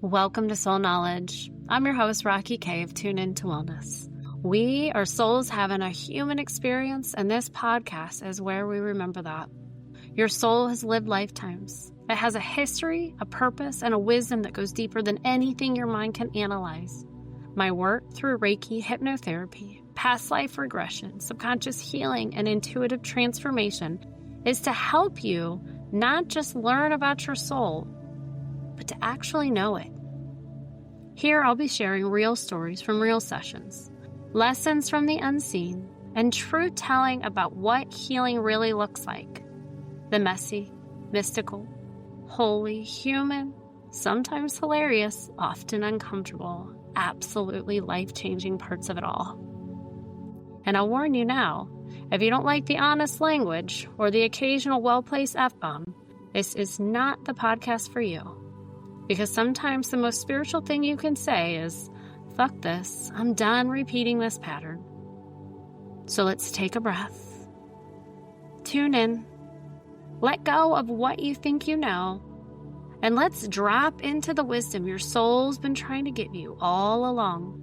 Welcome to Soul Knowledge. I'm your host, Rocky K of Tune Into Wellness. We are souls having a human experience, and this podcast is where we remember that. Your soul has lived lifetimes. It has a history, a purpose, and a wisdom that goes deeper than anything your mind can analyze. My work through Reiki, hypnotherapy, past life regression, subconscious healing, and intuitive transformation is to help you not just learn about your soul, but to actually know it. Here I'll be sharing real stories from real sessions, lessons from the unseen, and truth telling about what healing really looks like. The messy, mystical, holy, human, sometimes hilarious, often uncomfortable, absolutely life-changing parts of it all. And I'll warn you now, if you don't like the honest language or the occasional well-placed F-bomb, this is not the podcast for you. Because sometimes the most spiritual thing you can say is, fuck this, I'm done repeating this pattern. So let's take a breath. Tune in. Let go of what you think you know. And let's drop into the wisdom your soul's been trying to give you all along.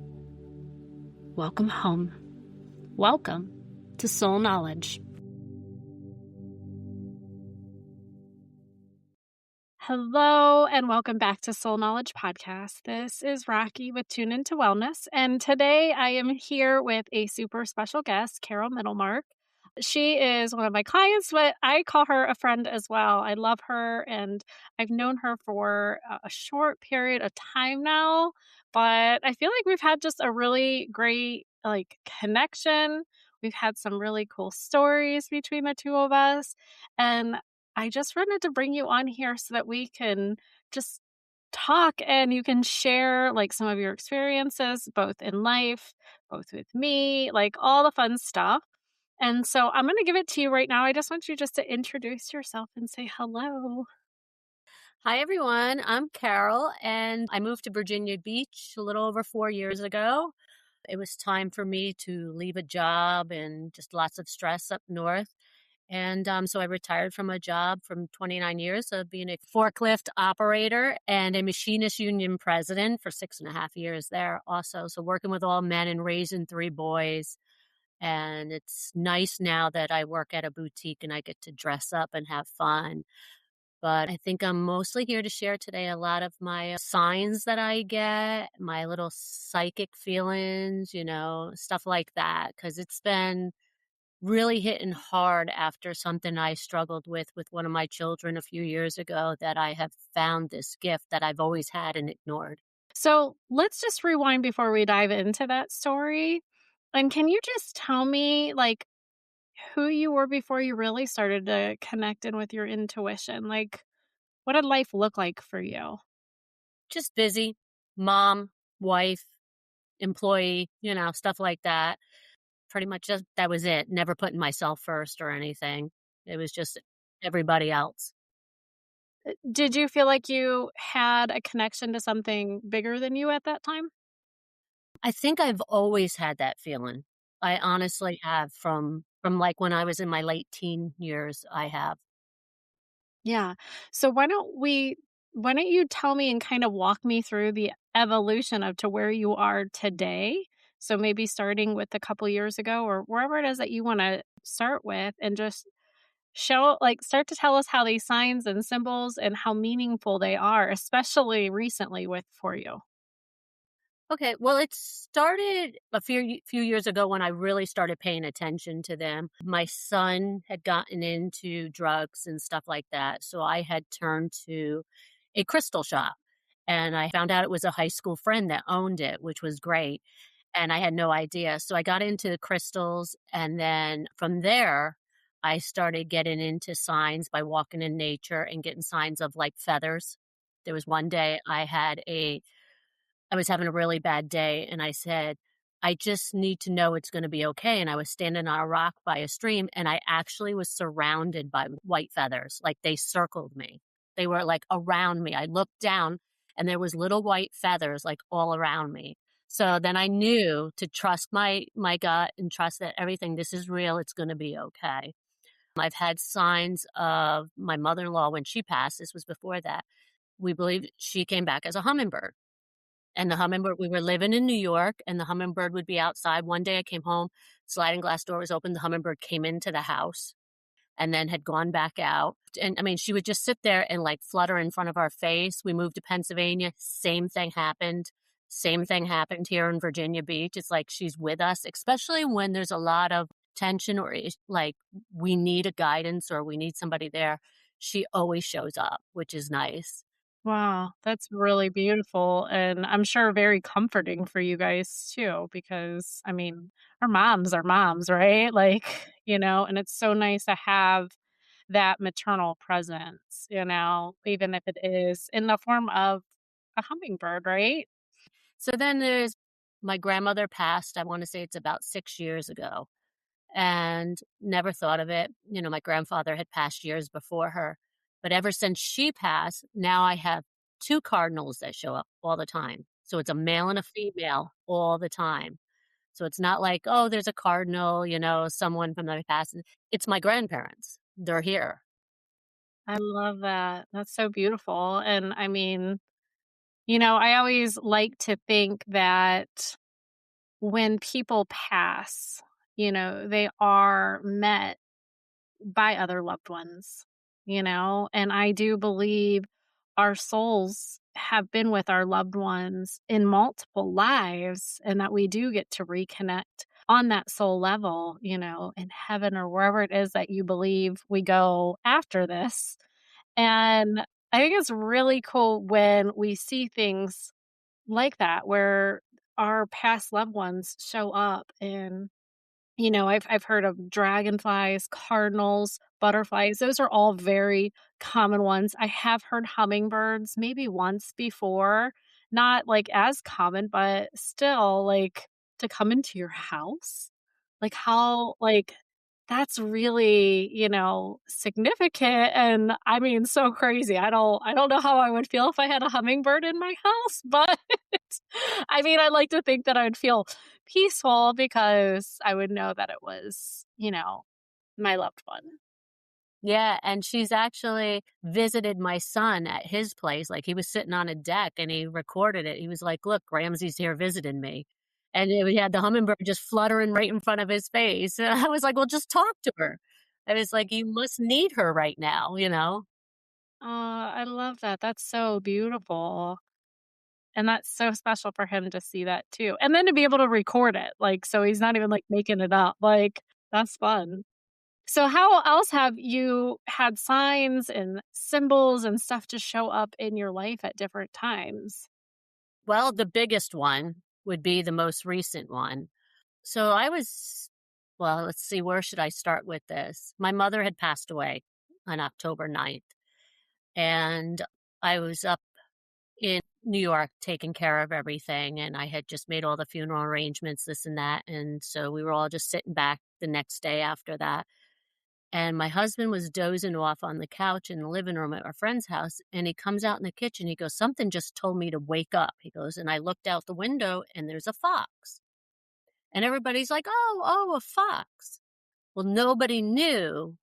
Welcome home. Welcome to Soul Knowledge. Hello and welcome back to Soul Knowledge Podcast. This is Rocky with Tune Into Wellness, and today I am here with a super special guest, Carol Middlemark. She is one of my clients, but I call her a friend as well. I love her, and I've known her for a short period of time now, but I feel like we've had just a really great connection. We've had some really cool stories between the two of us, and I just wanted to bring you on here so that we can just talk and you can share some of your experiences, both in life, both with me, all the fun stuff. And so I'm going to give it to you right now. I just want you just to introduce yourself and say hello. Hi, everyone. I'm Carol, and I moved to Virginia Beach a little over 4 years ago. It was time for me to leave a job and just lots of stress up north. And so I retired from a job from 29 years of being a forklift operator and a machinist union president for 6.5 years there also. So working with all men and raising 3 boys. And it's nice now that I work at a boutique and I get to dress up and have fun. But I think I'm mostly here to share today a lot of my signs that I get, my little psychic feelings, stuff like that. Because it's been really hitting hard after something I struggled with one of my children a few years ago, that I have found this gift that I've always had and ignored. So let's just rewind before we dive into that story. And can you just tell me who you were before you really started to connect in with your intuition? What did life look like for you? Just busy, mom, wife, employee, stuff like that. Pretty much just that was it. Never putting myself first or anything. It was just everybody else. Did you feel like you had a connection to something bigger than you at that time? I think I've always had that feeling. I honestly have from when I was in my late teen years, I have. Yeah. So why don't you tell me and kind of walk me through the evolution of to where you are today? So maybe starting with a couple years ago or wherever it is that you want to start with, and just start to tell us how these signs and symbols and how meaningful they are, especially recently for you. Okay, well, it started a few years ago when I really started paying attention to them. My son had gotten into drugs and stuff like that, so I had turned to a crystal shop, and I found out it was a high school friend that owned it, which was great, and I had no idea. So I got into crystals, and then from there, I started getting into signs by walking in nature and getting signs of feathers. There was one day I was having a really bad day, and I said, I just need to know it's going to be okay. And I was standing on a rock by a stream, and I actually was surrounded by white feathers. They circled me. They were around me. I looked down, and there was little white feathers all around me. So then I knew to trust my gut and trust that everything, this is real. It's going to be okay. I've had signs of my mother-in-law when she passed. This was before that. we believe she came back as a hummingbird. And the hummingbird, we were living in New York, and the hummingbird would be outside. One day I came home, sliding glass door was open, the hummingbird came into the house and then had gone back out. And I mean, she would just sit there and like flutter in front of our face. We moved to Pennsylvania, same thing happened. Same thing happened here in Virginia Beach. It's like she's with us, especially when there's a lot of tension or like we need a guidance or we need somebody there. She always shows up, which is nice. Wow, that's really beautiful, and I'm sure very comforting for you guys too, because, I mean, our moms are moms, right? Like, and it's so nice to have that maternal presence, even if it is in the form of a hummingbird, right? So then there's my grandmother passed, I want to say it's about 6 years ago, and never thought of it. My grandfather had passed years before her. But ever since she passed, now I have two cardinals that show up all the time. So it's a male and a female all the time. So it's not like, oh, there's a cardinal, someone from the past. It's my grandparents. They're here. I love that. That's so beautiful, and I mean, I always like to think that when people pass, they are met by other loved ones, and I do believe our souls have been with our loved ones in multiple lives and that we do get to reconnect on that soul level, in heaven or wherever it is that you believe we go after this. And I think it's really cool when we see things like that where our past loved ones show up and I've heard of dragonflies, cardinals, butterflies. Those are all very common ones. I have heard hummingbirds maybe once before, not like as common, but still like to come into your house. Like how like that's really, significant and I mean so crazy. I don't know how I would feel if I had a hummingbird in my house, but I mean, I like to think that I would feel peaceful because I would know that it was, my loved one. Yeah, and she's actually visited my son at his place. Like he was sitting on a deck and he recorded it. He was like, "Look, Ramsey's here visiting me." And we had the hummingbird just fluttering right in front of his face. And I was like, "Well, just talk to her." I was like, "You must need her right now." I love that. That's so beautiful. And that's so special for him to see that too. And then to be able to record it. Like, so he's not even like making it up. Like, that's fun. So, how else have you had signs and symbols and stuff to show up in your life at different times? Well, the biggest one would be the most recent one. So well, let's see, where should I start with this? My mother had passed away on October 9th, and I was up in New York taking care of everything, and I had just made all the funeral arrangements, this and that, and so we were all just sitting back the next day after that, and my husband was dozing off on the couch in the living room at our friend's house, and he comes out in the kitchen, he goes, "Something just told me to wake up." He goes, and I looked out the window, and there's a fox. And everybody's like, "Oh, a fox." Well, nobody knew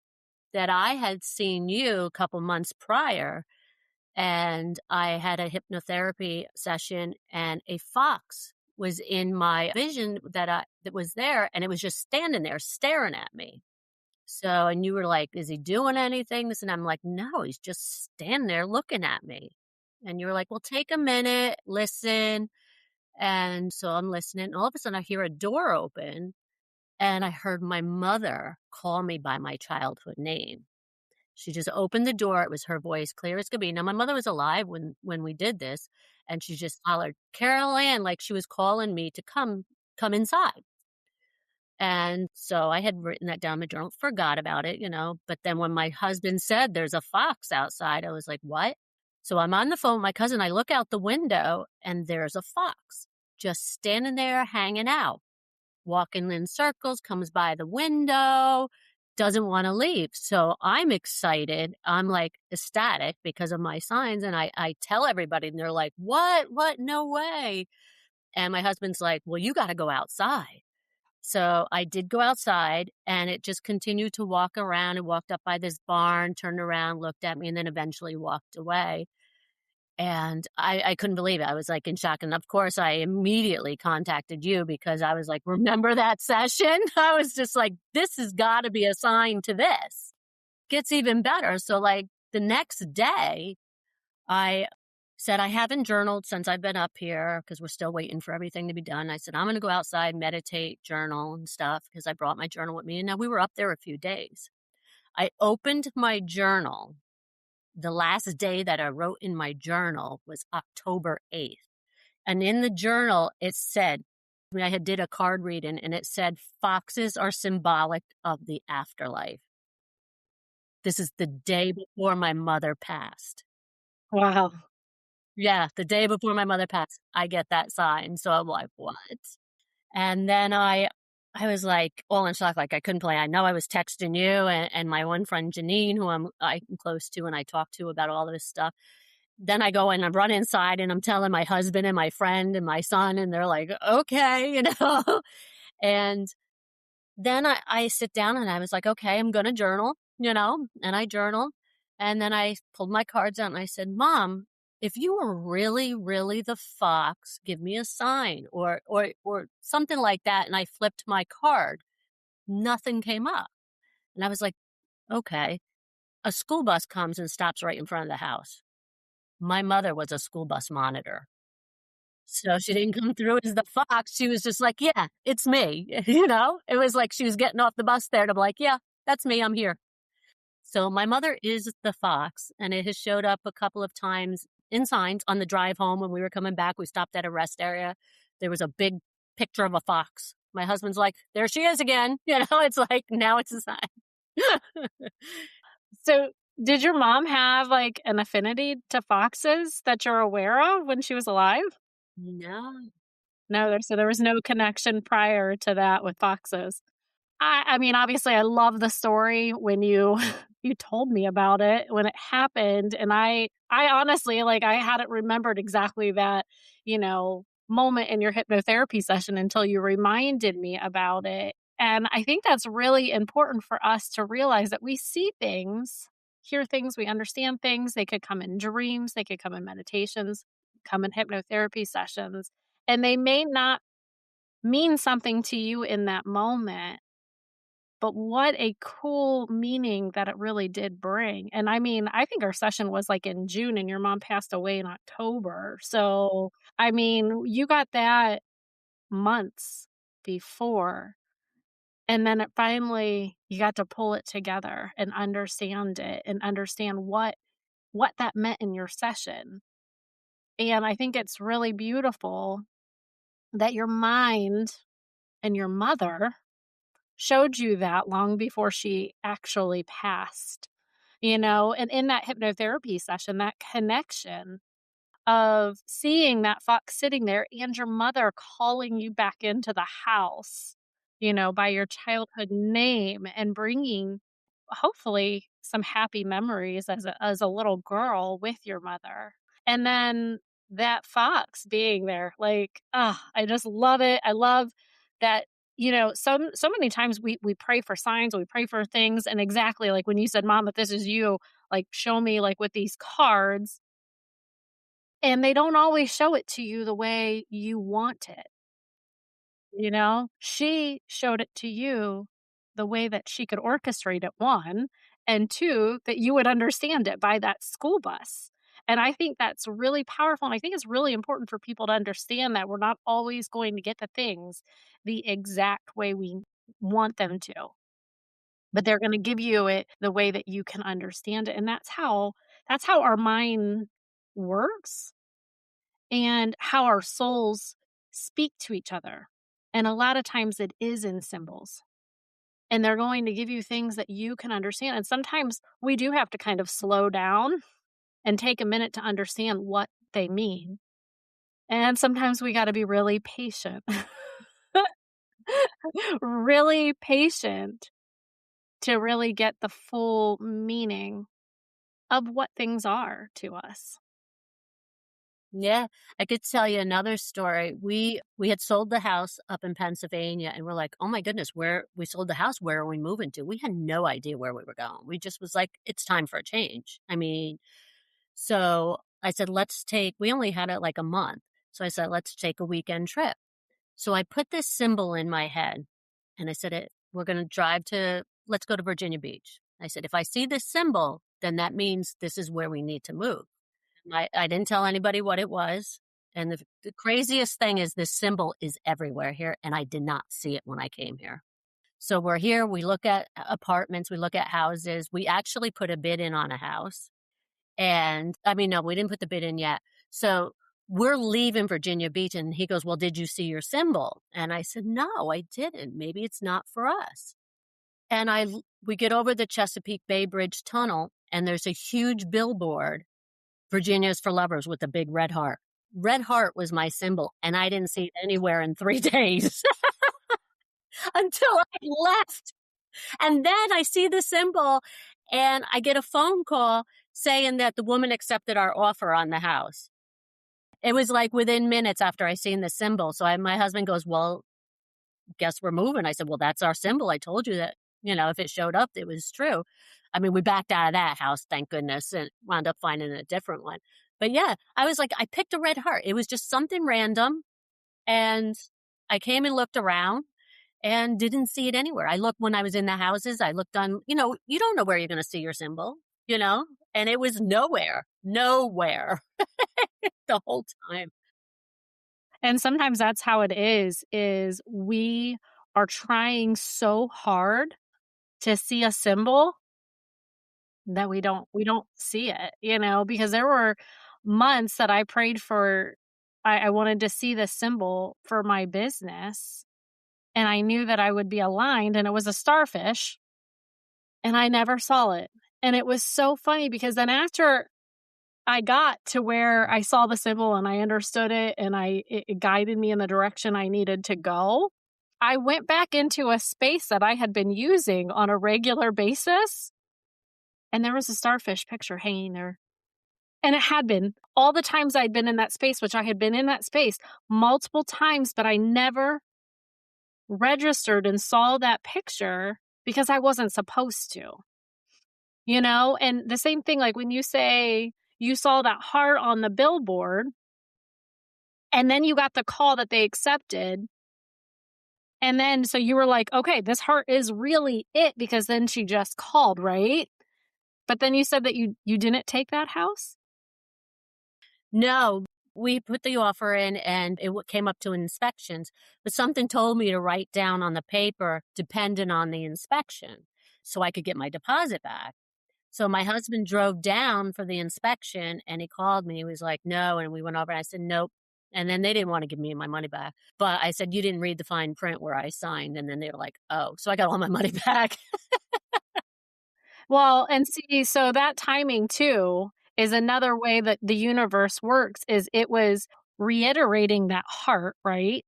that I had seen you a couple months prior, and I had a hypnotherapy session, and a fox was in my vision that was there, and it was just standing there staring at me. So, and you were like, "Is he doing anything?" This and I'm like, "No, he's just standing there looking at me." And you were like, "Well, take a minute, listen." And so I'm listening, and all of a sudden I hear a door open, and I heard my mother call me by my childhood name. She just opened the door. It was her voice, clear as could be. Now, my mother was alive when we did this, and she just hollered, "Carol Ann," like she was calling me to come inside. And so I had written that down in my journal, forgot about it. But then when my husband said there's a fox outside, I was like, "What?" So I'm on the phone with my cousin. I look out the window, and there's a fox just standing there hanging out, walking in circles, comes by the window, doesn't wanna leave. So I'm excited. I'm, like, ecstatic because of my signs, and I tell everybody, and they're like, "What? What? No way." And my husband's like, "Well, you gotta go outside." So I did go outside, and it just continued to walk around and walked up by this barn, turned around, looked at me, and then eventually walked away. And I couldn't believe it. I was, like, in shock, and of course, I immediately contacted you because I was like, "Remember that session?" I was just like, "This has gotta be a sign to this." Gets even better. So, like, the next day, I said, "I haven't journaled since I've been up here because 'cause we're still waiting for everything to be done." I said, "I'm gonna go outside, meditate, journal, and stuff because I brought my journal with me." And now we were up there a few days. I opened my journal. The last day that I wrote in my journal was October 8th. And in the journal, it said, I had did a card reading and it said, "Foxes are symbolic of the afterlife." This is the day before my mother passed. Wow. Yeah, the day before my mother passed, I get that sign. So I'm like, "What?" And then I was, like, all in shock, like, I couldn't play. I know I was texting you and my one friend, Janine, who I'm close to and I talk to about all this stuff. Then I go and I run inside and I'm telling my husband and my friend and my son, and they're like, "Okay," And then I sit down and I was like, "Okay, I'm gonna journal," and I journaled. And then I pulled my cards out and I said, "Mom, if you were really, really the fox, give me a sign," or something like that. And I flipped my card. Nothing came up. And I was like, "Okay." A school bus comes and stops right in front of the house. My mother was a school bus monitor. So she didn't come through as the fox. She was just like, "Yeah, it's me." It was like she was getting off the bus there to be like, "Yeah, that's me. I'm here." So my mother is the fox, and it has showed up a couple of times in signs on the drive home when we were coming back. We stopped at a rest area. There was a big picture of a fox. My husband's like, "There she is again." It's like, now it's a sign. So, did your mom have, like, an affinity to foxes that you're aware of when she was alive? No. No, there was no connection prior to that with foxes. I mean, obviously, I love the story when you you told me about it when it happened, and I honestly, like, I hadn't remembered exactly that, moment in your hypnotherapy session until you reminded me about it, and I think that's really important for us to realize that we see things, hear things, we understand things, they could come in dreams, they could come in meditations, come in hypnotherapy sessions, and they may not mean something to you in that moment, but what a cool meaning that it really did bring, and I mean, I think our session was, like, in June, and your mom passed away in October, so, I mean, you got that months before, and then it finally you got to pull it together and understand it and understand what that meant in your session, and I think it's really beautiful that your mind and your mother showed you that long before she actually passed, and in that hypnotherapy session, that connection of seeing that fox sitting there and your mother calling you back into the house, by your childhood name and bringing hopefully some happy memories as a little girl with your mother. And then that fox being there, like, I just love it. I love that, so many times we pray for signs, we pray for things, and exactly like when you said, "Mom, if this is you, like show me like with these cards," and they don't always show it to you the way you want it. She showed it to you the way that she could orchestrate it, 1, and 2, that you would understand it by that school bus. And I think that's really powerful, and I think it's really important for people to understand that we're not always going to get the things the exact way we want them to, but they're gonna give you it the way that you can understand it, and that's how our mind works and how our souls speak to each other. And a lot of times it is in symbols. And they're going to give you things that you can understand. And sometimes we do have to kind of slow down and take a minute to understand what they mean. And sometimes we got to be really patient, really patient to really get the full meaning of what things are to us. Yeah, I could tell you another story. We had sold the house up in Pennsylvania and we're like, "Oh my goodness, where we sold the house, where are we moving to?" We had no idea where we were going. We just was like, "It's time for a change." I mean, so I said, we only had it like a month. So I said, let's take a weekend trip. So I put this symbol in my head and I said, we're going to let's go to Virginia Beach. I said, if I see this symbol, then that means this is where we need to move. I didn't tell anybody what it was. And the craziest thing is this symbol is everywhere here. And I did not see it when I came here. So we're here. We look at apartments. We look at houses. We actually put a bid in on a house. And I mean, no, we didn't put the bid in yet. So we're leaving Virginia Beach. And he goes, well, did you see your symbol? And I said, no, I didn't. Maybe it's not for us. And we get over the Chesapeake Bay Bridge Tunnel and there's a huge billboard, Virginia's for lovers, with a big red heart. Red heart was my symbol. And I didn't see it anywhere in 3 days until I left. And then I see the symbol and I get a phone call saying that the woman accepted our offer on the house. It was like within minutes after I seen the symbol. So my husband goes, well, guess we're moving. I said, well, that's our symbol. I told you that, if it showed up, it was true. I mean, we backed out of that house, thank goodness, and wound up finding a different one. But yeah, I was like, I picked a red heart. It was just something random. And I came and looked around and didn't see it anywhere. I looked when I was in the houses. I looked on, you don't know where you're going to see your symbol, and it was nowhere the whole time. And sometimes that's how it is we are trying so hard to see a symbol that we don't see it, because there were months that I prayed for, I wanted to see the symbol for my business. And I knew that I would be aligned, and it was a starfish, and I never saw it. And it was so funny because then after I got to where I saw the symbol and I understood it and it guided me in the direction I needed to go, I went back into a space that I had been using on a regular basis, and there was a starfish picture hanging there. And it had been all the times I'd been in that space, which I had been in that space multiple times, but I never registered and saw that picture because I wasn't supposed to, and the same thing, like when you say you saw that heart on the billboard and then you got the call that they accepted. And then, so you were like, okay, this heart is really it, because then she just called, right? But then you said that you didn't take that house? No. We put the offer in and it came up to inspections, but something told me to write down on the paper, dependent on the inspection, so I could get my deposit back. So my husband drove down for the inspection and he called me. He was like, no. And we went over and I said, nope. And then they didn't want to give me my money back. But I said, you didn't read the fine print where I signed. And then they were like, oh, so I got all my money back. Well, and see, so that timing too is another way that the universe works, is it was reiterating that heart, right?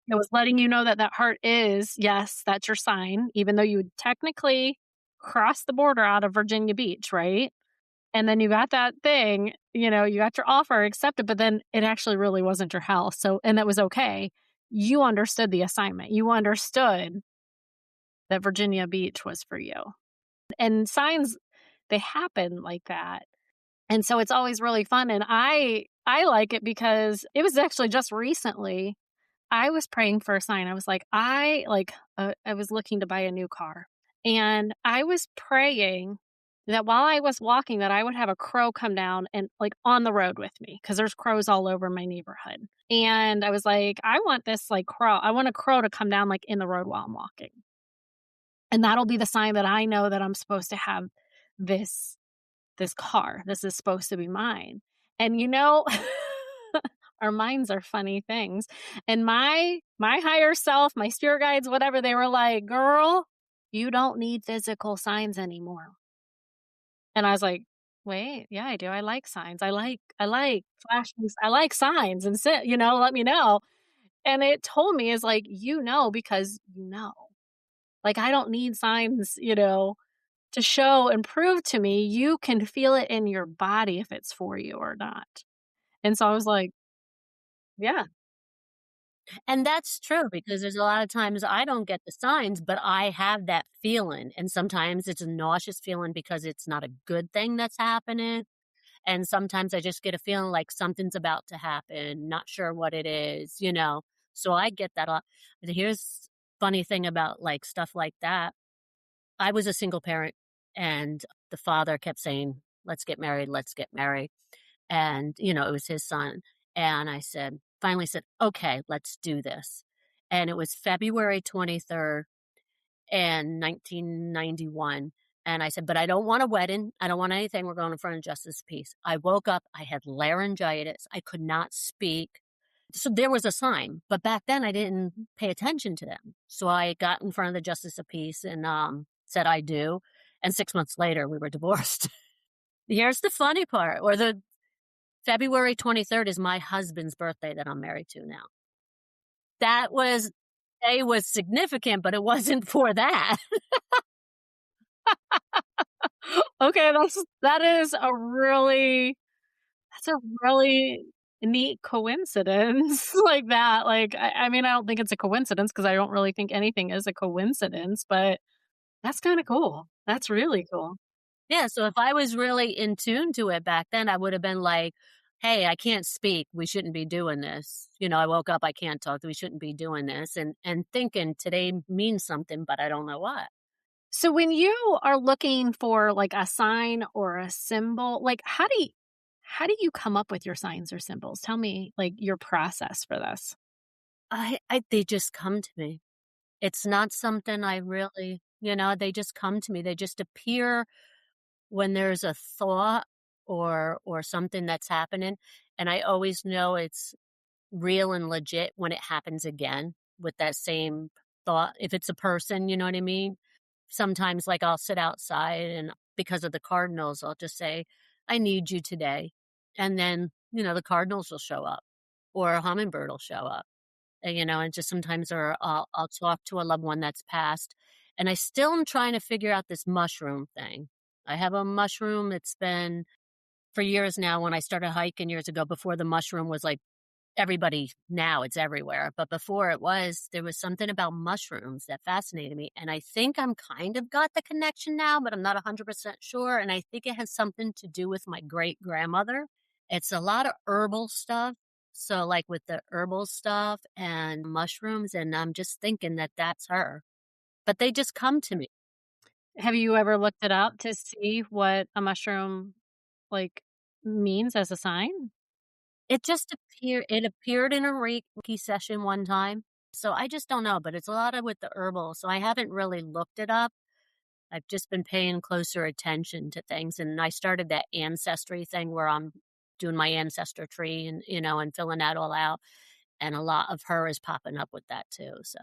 It was letting you know that that heart is, yes, that's your sign, even though you technically crossed the border out of Virginia Beach, right? And then you got that thing, you got your offer accepted, but then it actually really wasn't your house. So, and that was okay. You understood the assignment. You understood that Virginia Beach was for you. And signs, they happen like that. And so it's always really fun. And I like it because it was actually just recently I was praying for a sign. I was like, I was looking to buy a new car. And I was praying that while I was walking, that I would have a crow come down and like on the road with me, because there's crows all over my neighborhood. And I was like, I want this like crow. I want a crow to come down like in the road while I'm walking. And that'll be the sign that I know that I'm supposed to have this car. This is supposed to be mine. And our minds are funny things. And my higher self, my spirit guides, whatever, they were like, girl, you don't need physical signs anymore. And I was like, wait, yeah, I do. I like signs. I like flashes. I like signs, and let me know. And it told me, is like, because like, I don't need signs, to show and prove to me. You can feel it in your body if it's for you or not. And so I was like, yeah. And that's true, because there's a lot of times I don't get the signs, but I have that feeling. And sometimes it's a nauseous feeling because it's not a good thing that's happening. And sometimes I just get a feeling like something's about to happen, not sure what it is, you know? So I get that a lot. But here's funny thing about, like, stuff like that. I was a single parent, and the father kept saying, "Let's get married, let's get married." And, you know, it was his son. And I said finally said, "Okay, let's do this." And it was February 23rd in 1991. And I said, "But I don't want a wedding. I don't want anything. We're going in front of justice of peace." I woke up, I had laryngitis. I could not speak. So there was a sign, but back then I didn't pay attention to them. So I got in front of the justice of peace and said I do. And 6 months later, we were divorced. Here's the funny part, or the February 23rd is my husband's birthday that I'm married to now. That was day was significant, but it wasn't for that. Okay, that's a really neat coincidence like that. Like, I mean, I don't think it's a coincidence because I don't really think anything is a coincidence, but that's kinda cool. That's really cool. Yeah, so if I was really in tune to it back then, I would have been like, "Hey, I can't speak. We shouldn't be doing this." You know, I woke up, I can't talk. We shouldn't be doing this, and thinking today means something, but I don't know what. So when you are looking for, like, a sign or a symbol, like, how do you come up with your signs or symbols? Tell me, like, your process for this. I they just come to me. It's not something I really, you know, they just come to me. They just appear when there's a thought or something that's happening, and I always know it's real and legit when it happens again with that same thought. If it's a person, you know what I mean? Sometimes, like, I'll sit outside and because of the cardinals, I'll just say, "I need you today." And then, you know, the cardinals will show up or a hummingbird will show up. And, you know, and just sometimes or I'll talk to a loved one that's passed. And I still am trying to figure out this mushroom thing. I have a mushroom. It's been for years now when I started hiking years ago before the mushroom was like everybody now it's everywhere. But before there was something about mushrooms that fascinated me. And I think I'm kind of got the connection now, but I'm not 100% sure. And I think it has something to do with my great grandmother. It's a lot of herbal stuff. So, like with the herbal stuff and mushrooms, and I'm just thinking that that's her. But they just come to me. Have you ever looked it up to see what a mushroom, like, means as a sign? It appeared in a Reiki session one time. So I just don't know, but it's a lot of with the herbal. So I haven't really looked it up. I've just been paying closer attention to things. And I started that ancestry thing where I'm doing my ancestor tree and, you know, and filling that all out. And a lot of her is popping up with that too. So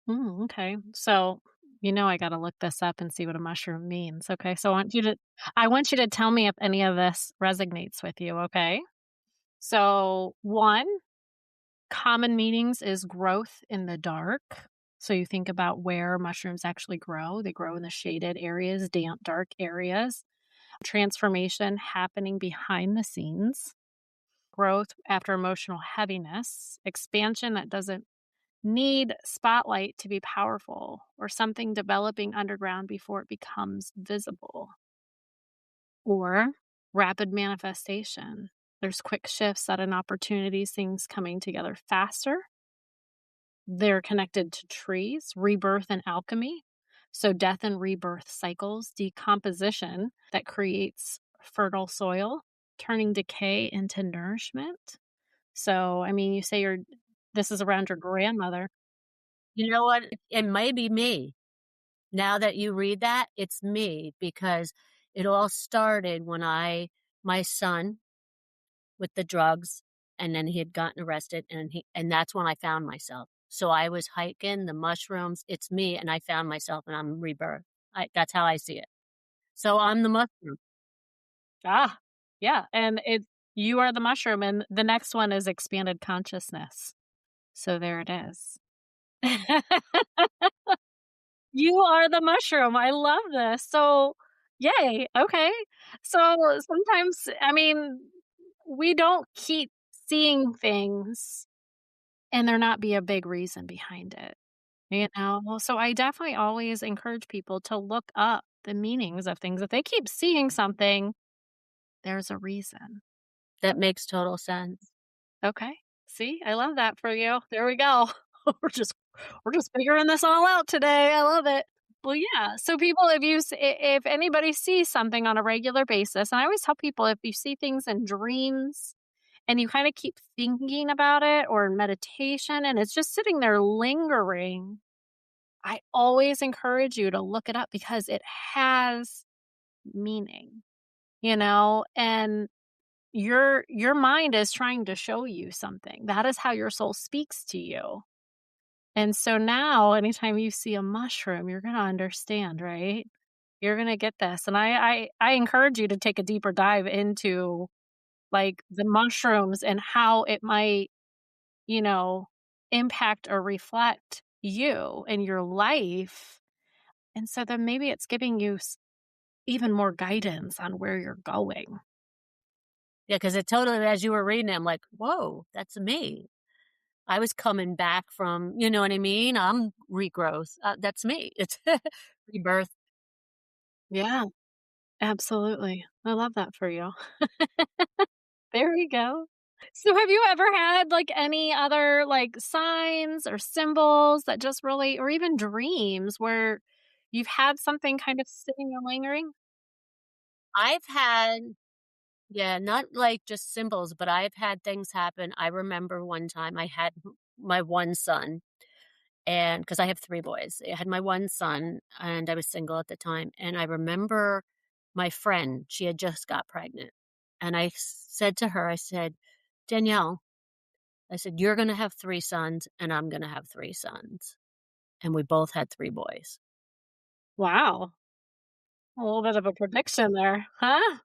Okay. So, I gotta look this up and see what a mushroom means, okay? So I want you to tell me if any of this resonates with you, okay? So, 1, common meanings is growth in the dark. So you think about where mushrooms actually grow. They grow in the shaded areas, damp, dark areas. Transformation happening behind the scenes. Growth after emotional heaviness. Expansion that doesn't need spotlight to be powerful, or something developing underground before it becomes visible. Or rapid manifestation. There's quick shifts, sudden opportunities, things coming together faster. They're connected to trees, rebirth and alchemy. So, death and rebirth cycles, decomposition that creates fertile soil, turning decay into nourishment. So, I mean, you say this is around your grandmother. you know what? It may be me. Now that you read that, it's me because it all started when my son with the drugs, and then he had gotten arrested, and that's when I found myself. So I was hiking the mushrooms. It's me, and I found myself, and I'm rebirth. That's how I see it. So I'm the mushroom. Ah, yeah. And you are the mushroom, and the next one is expanded consciousness. So, there it is. You are the mushroom. I love this. So, yay. Okay. So sometimes, I mean, we don't keep seeing things and there not be a big reason behind it. So I definitely always encourage people to look up the meanings of things. If they keep seeing something, there's a reason. That makes total sense. Okay. See, I love that for you. There we go. we're just we're just figuring this all out today. I love it. Well, yeah. So people, if anybody sees something on a regular basis, and I always tell people if you see things in dreams and you kind of keep thinking about it or in meditation and it's just sitting there lingering, I always encourage you to look it up because it has meaning, and your mind is trying to show you something. That is how your soul speaks to you. And so now anytime you see a mushroom, you're going to understand, right? You're going to get this. And I encourage you to take a deeper dive into like the mushrooms and how it might, you know, impact or reflect you and your life. And so then maybe it's giving you even more guidance on where you're going. Yeah, because it totally, as you were reading it, I'm like, whoa, that's me. I was coming back from, you know what I mean? I'm regrowth. That's me. It's rebirth. Yeah, absolutely. I love that for you. There we go. So have you ever had like any other like signs or symbols that just really, or even dreams where you've had something kind of sitting or lingering? I've had, yeah, not like just symbols, but I've had things happen. I remember one time I had my one son, and because I have three boys, I had my one son, and I was single at the time. And I remember my friend, she had just got pregnant. And I said to her, I said, Danielle, I said, you're going to have three sons, and I'm going to have three sons. And we both had three boys. Wow. A little bit of a prediction there, huh?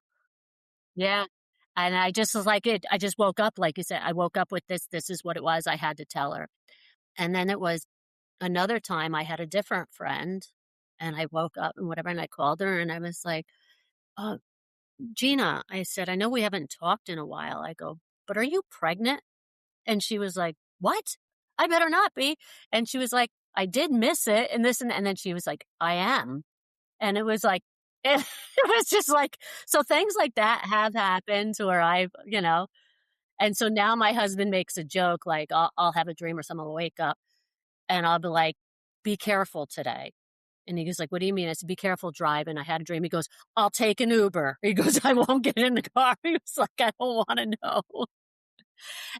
Yeah. And I just was like it. I just woke up, like you said, I woke up with this. This is what it was. I had to tell her. And then it was another time I had a different friend and I woke up and whatever. And I called her and I was like, oh, Gina, I said, I know we haven't talked in a while. I go, but are you pregnant? And she was like, what? I better not be. And she was like, I did miss it and this and then she was like, I am. And it was like, it was just like, so things like that have happened to where and so now my husband makes a joke, like I'll have a dream or something, I'll wake up and I'll be like, be careful today. And he goes like, what do you mean? I said, be careful driving. I had a dream. He goes, I'll take an Uber. He goes, I won't get in the car. He was like, I don't want to know.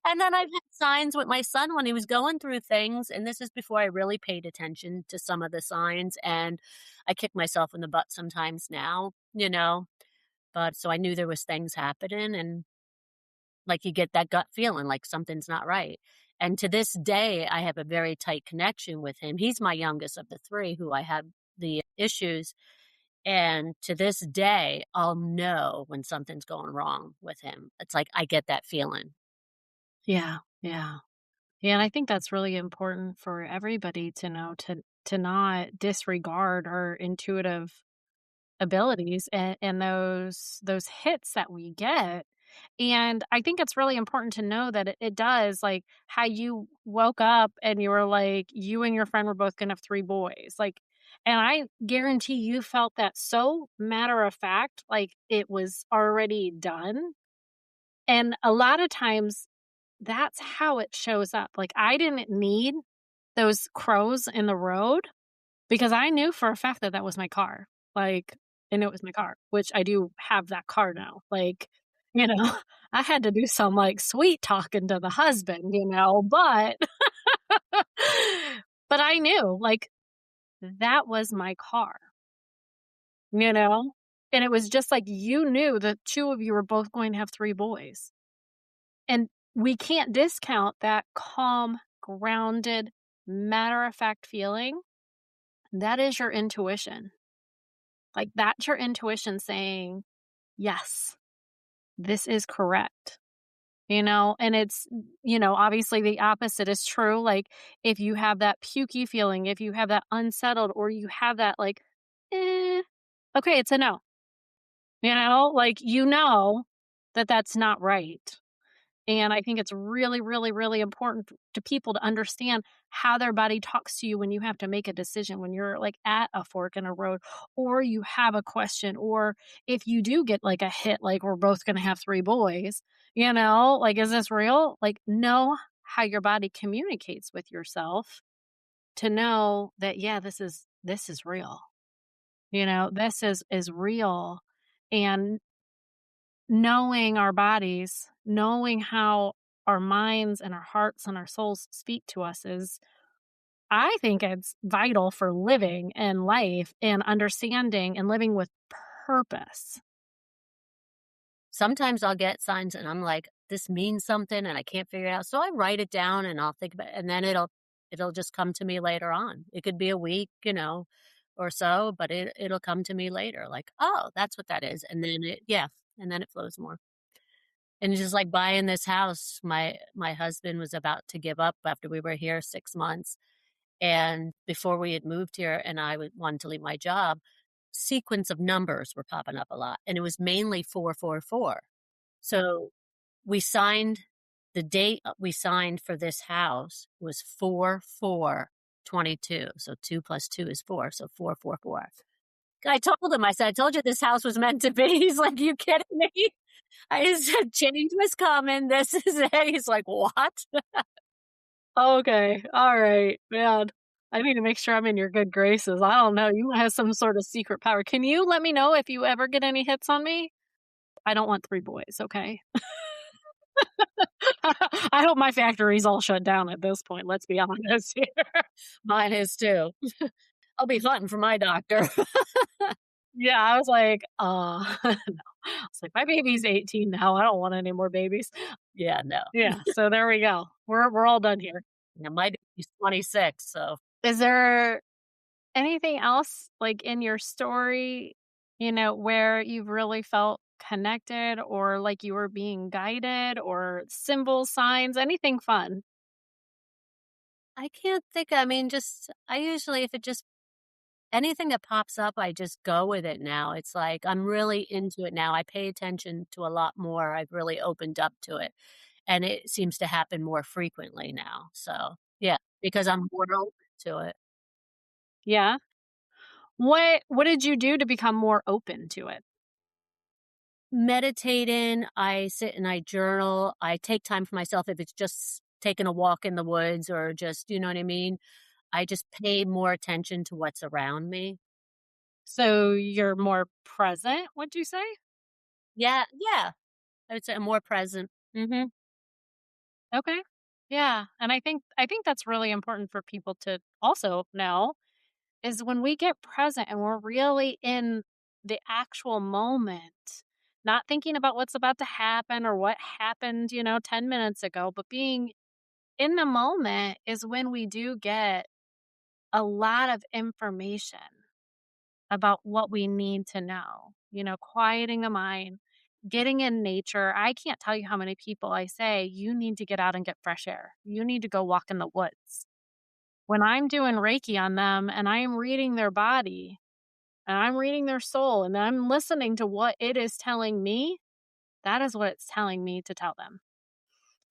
And then I've had signs with my son when he was going through things. And this is before I really paid attention to some of the signs. And I kick myself in the butt sometimes now. But so I knew there was things happening and like you get that gut feeling like something's not right. And to this day, I have a very tight connection with him. He's my youngest of the three who I have the issues. And to this day, I'll know when something's going wrong with him. It's like I get that feeling. Yeah, yeah. Yeah, and I think that's really important for everybody to know to not disregard our intuitive abilities and those hits that we get. And I think it's really important to know that it does like how you woke up and you were like you and your friend were both gonna have three boys. Like and I guarantee you felt that so matter of fact, like it was already done. And a lot of times that's how it shows up. Like I didn't need those crows in the road because I knew for a fact that that was my car. Like, I knew it was my car, which I do have that car now. Like, you know, I had to do some like sweet talking to the husband, but but I knew like that was my car, you know? And it was just like you knew the two of you were both going to have three boys. And we can't discount that calm, grounded, matter of fact feeling. That is your intuition. Like that's your intuition saying, yes, this is correct. And it's, obviously the opposite is true. Like if you have that pukey feeling, if you have that unsettled, or you have that like, okay, it's a no, like, that that's not right. And I think it's really, really, really important to people to understand how their body talks to you when you have to make a decision, when you're like at a fork in a road, or you have a question, or if you do get like a hit, like we're both going to have three boys, like, is this real? Like, know how your body communicates with yourself to know that, yeah, this is real. This is real. And knowing our bodies, knowing how our minds and our hearts and our souls speak to us is, I think it's vital for living and life and understanding and living with purpose. Sometimes I'll get signs and I'm like, "This means something," and I can't figure it out. So I write it down and I'll think about it, and then it'll just come to me later on. It could be a week, or so, but it'll come to me later, like, "Oh, that's what that is," and then it flows more. And it's just like buying this house, my husband was about to give up after we were here 6 months, and before we had moved here and wanted to leave my job, sequence of numbers were popping up a lot, and it was mainly 444. So, we signed the date we signed for this house was 4/4/22, so 2 plus 2 is 4, so 444. I told him, I said, "I told you this house was meant to be." He's like, "You kidding me?" I said, "Change was coming, this is it." He's like, "What?" Okay. All right. Man, I need to make sure I'm in your good graces. I don't know. You have some sort of secret power. Can you let me know if you ever get any hits on me? I don't want three boys. Okay. I hope my factory's all shut down at this point. Let's be honest here. Mine is too. I'll be hunting for my doctor. Yeah, I was like, no. I was like, my baby's 18 now. I don't want any more babies. Yeah, no. Yeah, so there we go. We're all done here. Yeah, my baby's 26, so Is there anything else like in your story, where you've really felt connected or like you were being guided or symbols, signs, anything fun? I can't think I mean, just I usually if it just anything that pops up, I just go with it now. It's like I'm really into it now. I pay attention to a lot more. I've really opened up to it, and it seems to happen more frequently now. So, yeah, because I'm more open to it. Yeah. What did you do to become more open to it? Meditating, I sit and I journal. I take time for myself if it's just taking a walk in the woods or just, you know what I mean? I just pay more attention to what's around me. So you're more present, would you say? Yeah, yeah. I would say I'm more present. Mhm. Okay. Yeah, and I think that's really important for people to also know is when we get present and we're really in the actual moment, not thinking about what's about to happen or what happened, 10 minutes ago, but being in the moment is when we do get a lot of information about what we need to know, quieting the mind, getting in nature. I can't tell you how many people I say, you need to get out and get fresh air. You need to go walk in the woods. When I'm doing Reiki on them and I'm reading their body and I'm reading their soul and I'm listening to what it is telling me, that is what it's telling me to tell them.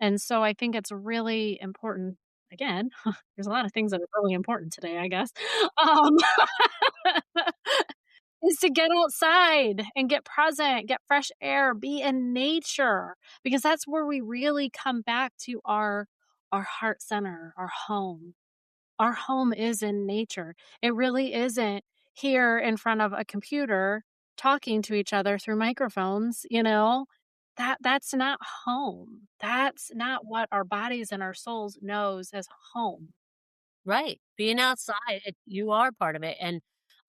And so I think it's really important. Again, there's a lot of things that are really important today, I guess. Um, is to get outside and get present, get fresh air, be in nature, because that's where we really come back to our heart center, our home. Our home is in nature. It really isn't here in front of a computer talking to each other through microphones. That's not home. That's not what our bodies and our souls knows as home. Right. Being outside, you are part of it. And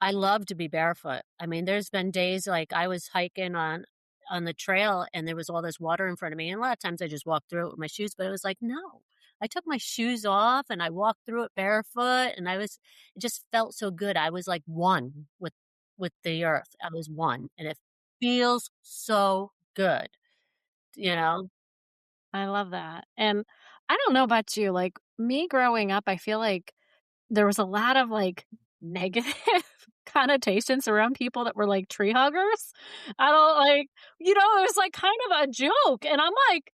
I love to be barefoot. I mean, there's been days like I was hiking on the trail and there was all this water in front of me. And a lot of times I just walked through it with my shoes, but it was like, no. I took my shoes off and I walked through it barefoot and it just felt so good. I was like one with the earth. I was one. And it feels so good, you know? I love that. And I don't know about you, like me growing up, I feel like there was a lot of like negative connotations around people that were like tree huggers. I don't like, it was like kind of a joke. And I'm like,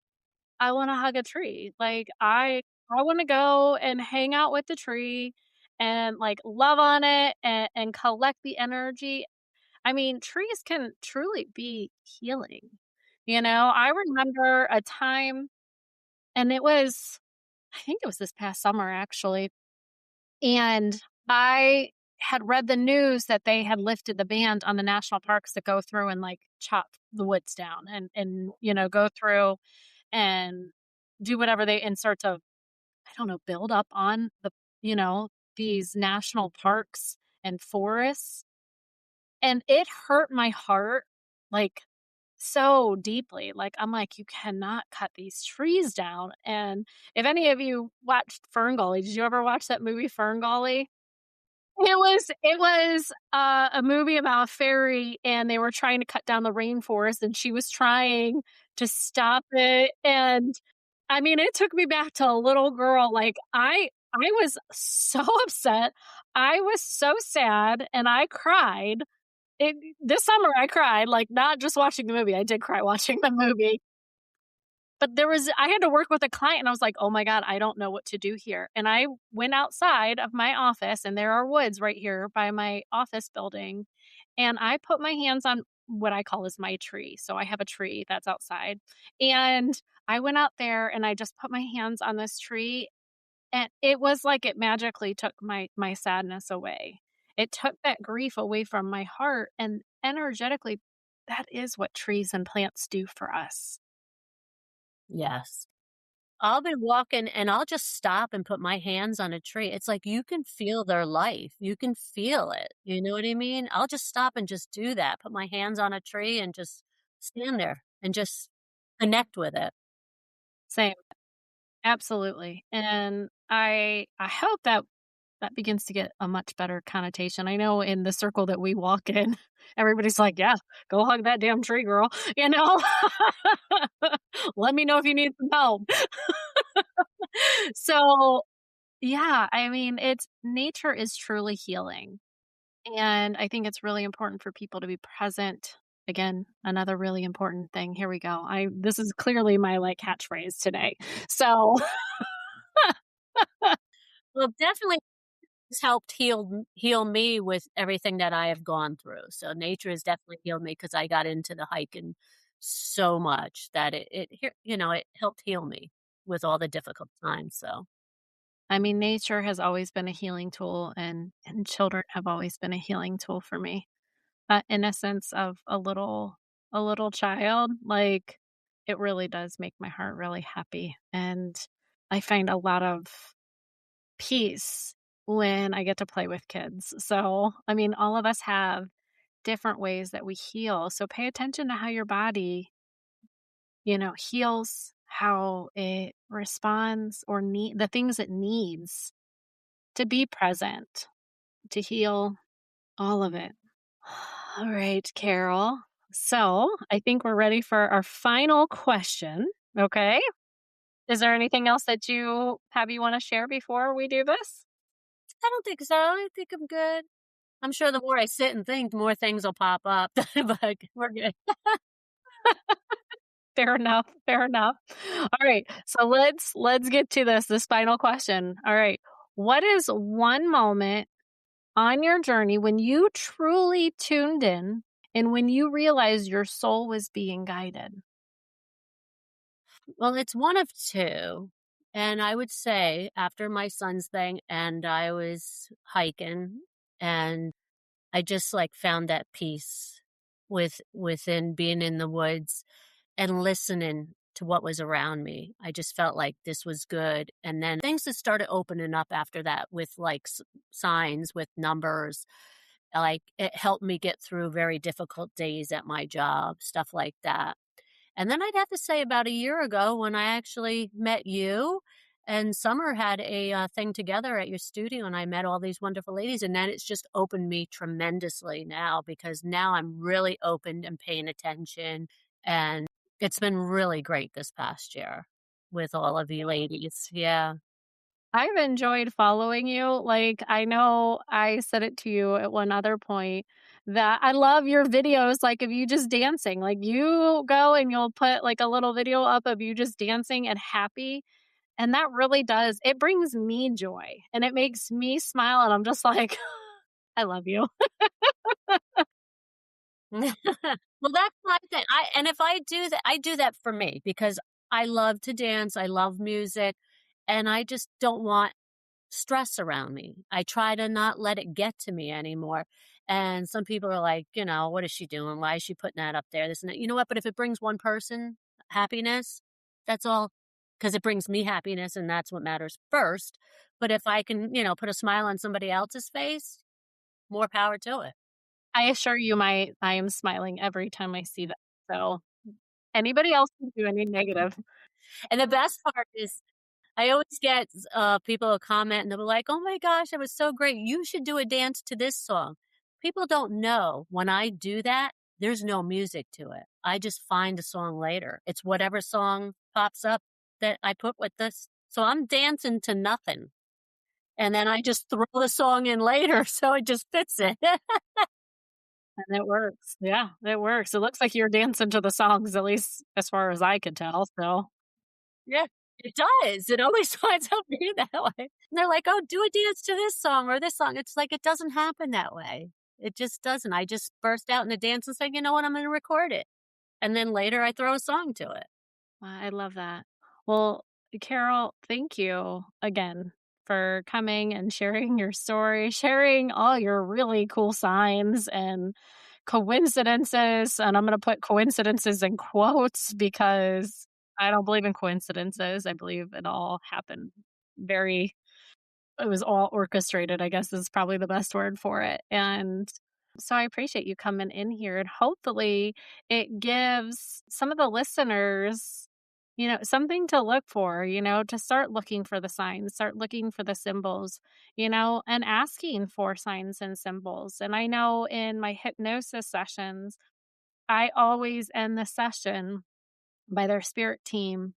I wanna hug a tree. Like, I wanna go and hang out with the tree and, like, love on it and collect the energy. I mean, trees can truly be healing. You know, I remember a time, and it was, I think it was this past summer actually, and I had read the news that they had lifted the ban on the national parks that go through and, like, chop the woods down and, go through and do whatever they in sorts of, I don't know, build up on you know, these national parks and forests, and it hurt my heart, like, so deeply. Like, I'm like, "You cannot cut these trees down," and if any of you watched Ferngully, did you ever watch that movie Ferngully? It was a movie about a fairy, and they were trying to cut down the rainforest, and she was trying to stop it, and, I mean, it took me back to a little girl, like, I was so upset, I was so sad, and I cried. This summer, I cried, like, not just watching the movie, I did cry watching the movie. But I had to work with a client and I was like, "Oh my god, I don't know what to do here." And I went outside of my office and there are woods right here by my office building, and I put my hands on what I call is my tree. So I have a tree that's outside. And I went out there and I just put my hands on this tree, and it was like it magically took my sadness away. It took that grief away from my heart, and energetically that is what trees and plants do for us. Yes. I'll be walking and I'll just stop and put my hands on a tree. It's like you can feel their life. You can feel it. You know what I mean? I'll just stop and just do that. Put my hands on a tree and just stand there and just connect with it. Same. Absolutely, and I hope that that begins to get a much better connotation. I know in the circle that we walk in, everybody's like, "Yeah, go hug that damn tree, girl," you know? "Let me know if you need some help." So, yeah, I mean, it's nature is truly healing, and I think it's really important for people to be present. Again, another really important thing. Here we go. I This is clearly my, like, catchphrase today. So Well, definitely has helped heal me with everything that I have gone through. So nature has definitely healed me because I got into the hiking so much that it helped heal me with all the difficult times. So I mean, nature has always been a healing tool, and children have always been a healing tool for me. In a sense of a little child, like, it really does make my heart really happy, and I find a lot of peace when I get to play with kids. So, I mean, all of us have different ways that we heal, so pay attention to how your body, heals, how it responds or need the things it needs to be present, to heal, all of it. All right, Carol. So I think we're ready for our final question. Okay. Is there anything else that you want to share before we do this? I don't think so. I think I'm good. I'm sure the more I sit and think, the more things will pop up, but we're good. Fair enough. Fair enough. All right. So let's get to this final question. All right. What is one moment on your journey when you truly tuned in and when you realized your soul was being guided? Well, it's one of 2, and I would say after my son's thing and I was hiking, and I just, like, found that peace within being in the woods and listening to what was around me. I just felt like this was good, and then things that started opening up after that with, like, signs, with numbers, like, it helped me get through very difficult days at my job, stuff like that. And then I'd have to say about a year ago when I actually met you and Summer had a thing together at your studio, and I met all these wonderful ladies. And then it's just opened me tremendously now because now I'm really open and paying attention. And it's been really great this past year with all of you ladies. Yeah. I've enjoyed following you. Like, I know I said it to you at one other point that I love your videos, like, of you just dancing. Like, you go and you'll put, like, a little video up of you just dancing and happy, and that really does it brings me joy, and it makes me smile, and I'm just like, "I love you." Well, that's my thing. And if I do that, I do that for me because I love to dance, I love music, and I just don't want stress around me. I try to not let it get to me anymore. And some people are like, "What is she doing? Why is she putting that up there? This and that." You know what? But if it brings one person happiness, that's all because it brings me happiness and that's what matters first. But if I can, put a smile on somebody else's face, more power to it. I assure you I am smiling every time I see that, so anybody else can do any negative. And the best part is I always get people to comment and they'll be like, "Oh my gosh, that was so great. You should do a dance to this song." People don't know when I do that, there's no music to it. I just find a song later. It's whatever song pops up that I put with this. So I'm dancing to nothing. And then I just throw the song in later so it just fits it. And it works. Yeah, it works. It looks like you're dancing to the songs, at least as far as I could tell, so Yeah, it does. It always winds up being that way. And they're like, "Oh, do a dance to this song or this song." It's like, it doesn't happen that way. It just doesn't. I just burst out in a dance and say, "You know what? I'm going to record it." And then later I throw a song to it. I love that. Well, Carol, thank you again for coming and sharing your story, sharing all your really cool signs and coincidences. And I'm going to put coincidences in quotes because I don't believe in coincidences. I believe it all happened very, it was all orchestrated, I guess is probably the best word for it. And so I appreciate you coming in here and hopefully it gives some of the listeners, something to look for, to start looking for the signs, start looking for the symbols, and asking for signs and symbols. And I know in my hypnosis sessions, I always end the session by their spirit team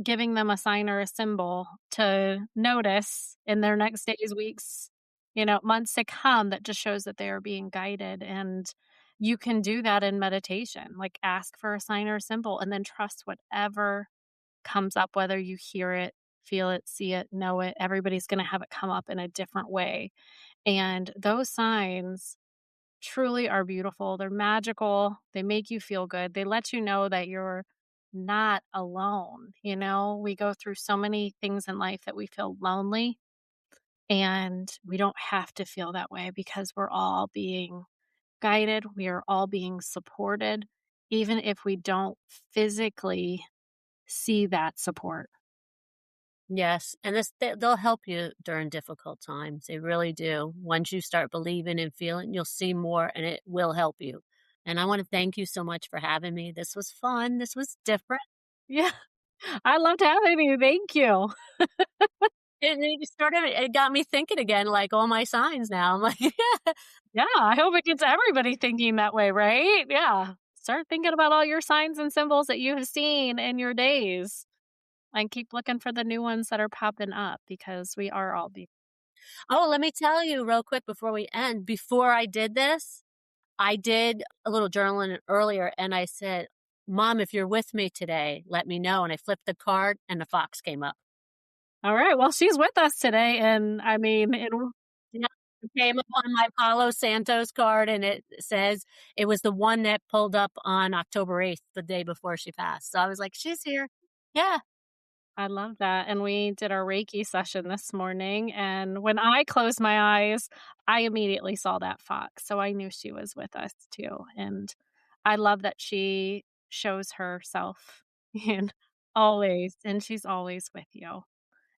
giving them a sign or a symbol to notice in their next days, weeks, months to come that just shows that they are being guided. And you can do that in meditation, like ask for a sign or a symbol and then trust whatever comes up, whether you hear it, feel it, see it, know it. Everybody's going to have it come up in a different way. And those signs truly are beautiful. They're magical. They make you feel good. They let you know that you're not alone. We go through so many things in life that we feel lonely, and we don't have to feel that way because we're all being guided. We are all being supported, even if we don't physically see that support. Yes, and they'll help you during difficult times. They really do. Once you start believing and feeling, you'll see more and it will help you. And I want to thank you so much for having me. This was fun. This was different. Yeah, I loved having you. Thank you. It got me thinking again, like all my signs now. I'm like, yeah. Yeah, I hope it gets everybody thinking that way, right? Yeah. Start thinking about all your signs and symbols that you have seen in your days and keep looking for the new ones that are popping up because we are all Oh, let me tell you real quick before we end. Before I did this, I did a little journaling earlier and I said, "Mom, if you're with me today, let me know." And I flipped the card and the fox came up. all right. Well, she's with us today. And I mean, Yeah, it came up on my Palo Santos card and it says it was the one that pulled up on October 8th, the day before she passed. So I was like, "She's here." Yeah. I love that. And we did our Reiki session this morning. And when I closed my eyes, I immediately saw that fox. So I knew she was with us too. And I love that she shows herself and always, and she's always with you.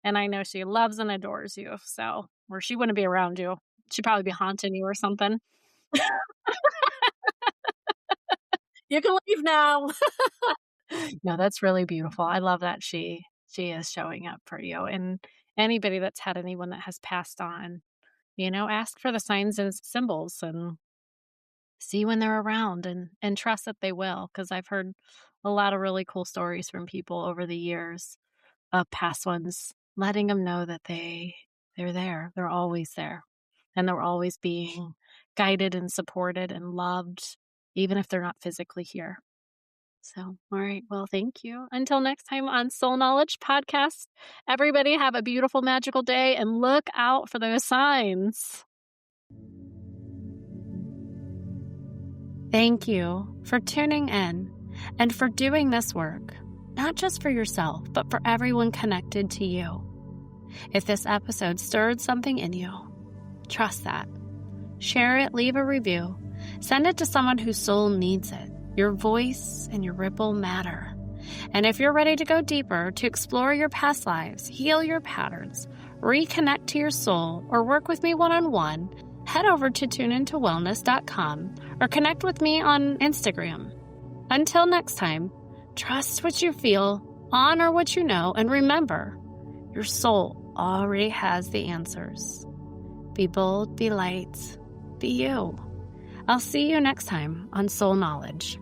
And I know she loves and adores you. So, or she wouldn't be around you. She'd probably be haunting you or something. You can leave now. No, that's really beautiful. I love that she is showing up for you. And anybody that's had anyone that has passed on, ask for the signs and symbols and see when they're around and trust that they will. Because I've heard a lot of really cool stories from people over the years of past ones, letting them know that they're there. They're always there. And they're always being guided and supported and loved, even if they're not physically here. So, all right. Well, thank you. Until next time on Soul Knowledge Podcast, everybody have a beautiful, magical day and look out for those signs. Thank you for tuning in and for doing this work, not just for yourself, but for everyone connected to you. If this episode stirred something in you, trust that. Share it, leave a review, send it to someone whose soul needs it. Your voice and your ripple matter. And if you're ready to go deeper, to explore your past lives, heal your patterns, reconnect to your soul, or work with me one-on-one, head over to tuneintowellness.com or connect with me on Instagram. Until next time, trust what you feel, honor what you know, and remember, your soul already has the answers. Be bold, be light, be you. I'll see you next time on Soul Knowledge.